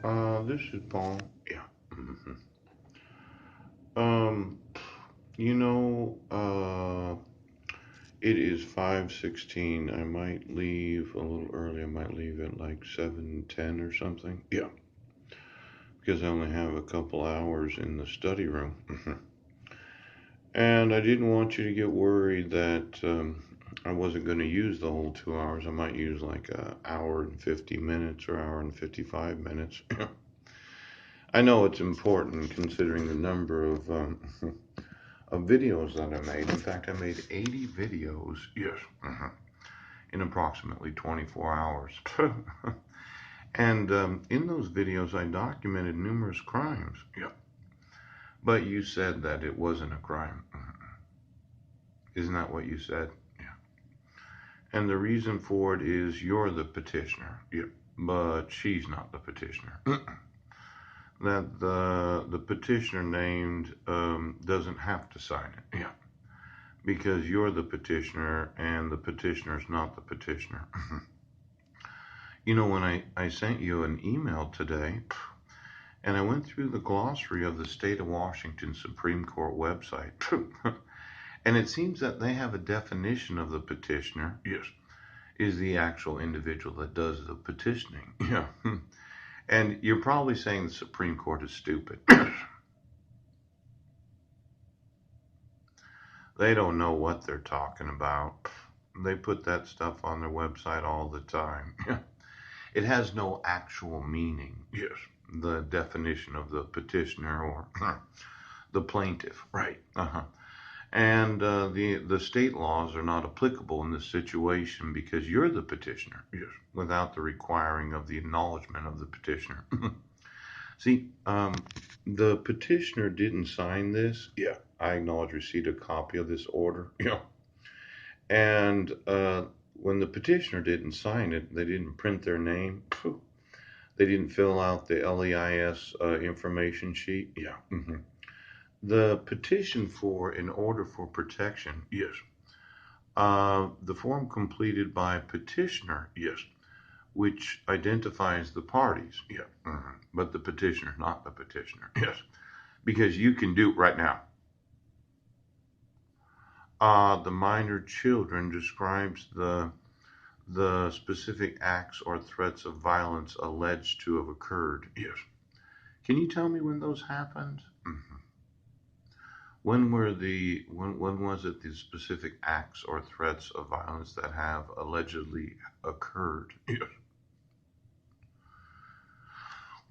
This is Paul. Yeah. Um, you know, it is 5:16. I might leave a little early. I might leave at like 7:10 or something. Yeah, because I only have a couple hours in the study room. And I didn't want you to get worried that I wasn't going to use the whole 2 hours. I might use like an hour and 50 minutes or hour and 55 minutes. I know it's important considering the number of videos that I made. In fact, I made 80 videos. Yes. In approximately 24 hours. And in those videos, I documented numerous crimes. Yeah. But you said that it wasn't a crime. Isn't that what you said? Yeah. And the reason for it is you're the petitioner. Yeah. But she's not the petitioner. That the petitioner named doesn't have to sign it. Yeah. Because you're the petitioner and the petitioner's not the petitioner. You know, when I sent you an email today and I went through the glossary of the state of Washington Supreme Court website, and it seems that they have a definition of the petitioner. Yes. Is the actual individual that does the petitioning. Yeah. And you're probably saying the Supreme Court is stupid. They don't know what they're talking about. They put that stuff on their website all the time. It has no actual meaning. Yes. The definition of the petitioner or the plaintiff. Right. And the state laws are not applicable in this situation because you're the petitioner. Yes. Without the requiring of the acknowledgement of the petitioner. See, the petitioner didn't sign this. Yeah. I acknowledge receipt a copy of this order. Yeah. And when the petitioner didn't sign it, they didn't print their name. They didn't fill out the LEIS information sheet. Yeah. The petition for an order for protection. Yes. The form completed by petitioner. Yes. Which identifies the parties. Yeah. But the petitioner, not the petitioner. Yes. Because you can do it right now. The minor children describes the specific acts or threats of violence alleged to have occurred. Yes. Can you tell me when those happened? When was it the specific acts or threats of violence that have allegedly occurred? Yes.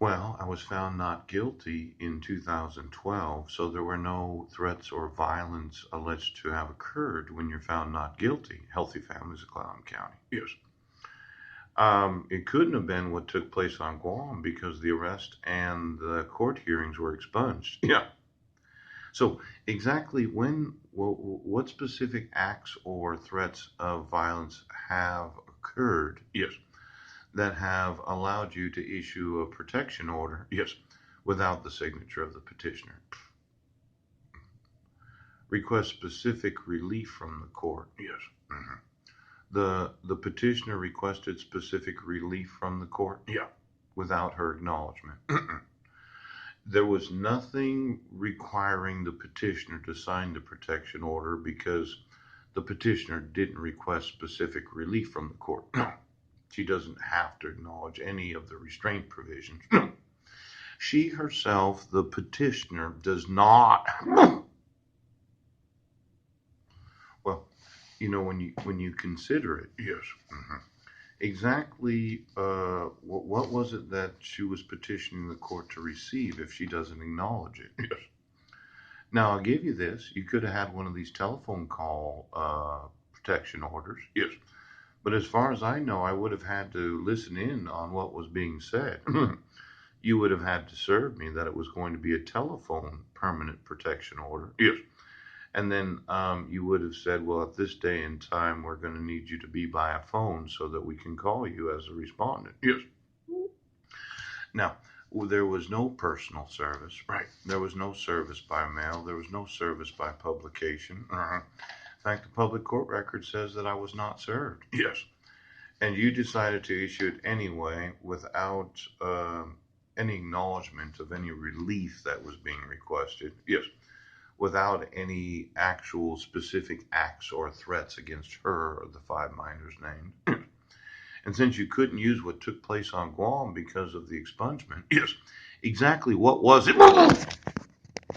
Well, I was found not guilty in 2012, so there were no threats or violence alleged to have occurred when you're found not guilty. Healthy Families of Clallam County. Yes. It couldn't have been what took place on Guam because the arrest and the court hearings were expunged. Yeah. So exactly what specific acts or threats of violence have occurred? Yes. That have allowed you to issue a protection order? Yes. Without the signature of the petitioner. Request specific relief from the court? Yes. The petitioner requested specific relief from the court? Yeah. Without her acknowledgement. There was nothing requiring the petitioner to sign the protection order because the petitioner didn't request specific relief from the court. No. She doesn't have to acknowledge any of the restraint provisions. No. She herself, the petitioner, does not. Well, when you consider it, yes. Exactly what was it that she was petitioning the court to receive if she doesn't acknowledge it? Yes. Now, I'll give you this. You could have had one of these telephone call protection orders. Yes. But as far as I know, I would have had to listen in on what was being said. You would have had to serve me that it was going to be a telephone permanent protection order. Yes. And then you would have said, well, at this day and time, we're going to need you to be by a phone so that we can call you as a respondent. Yes. Now, there was no personal service. Right. There was no service by mail. There was no service by publication. In fact, the public court record says that I was not served. Yes. And you decided to issue it anyway without any acknowledgement of any relief that was being requested. Yes, without any actual specific acts or threats against her or the five miners named. And since you couldn't use what took place on Guam because of the expungement, yes, exactly what was it?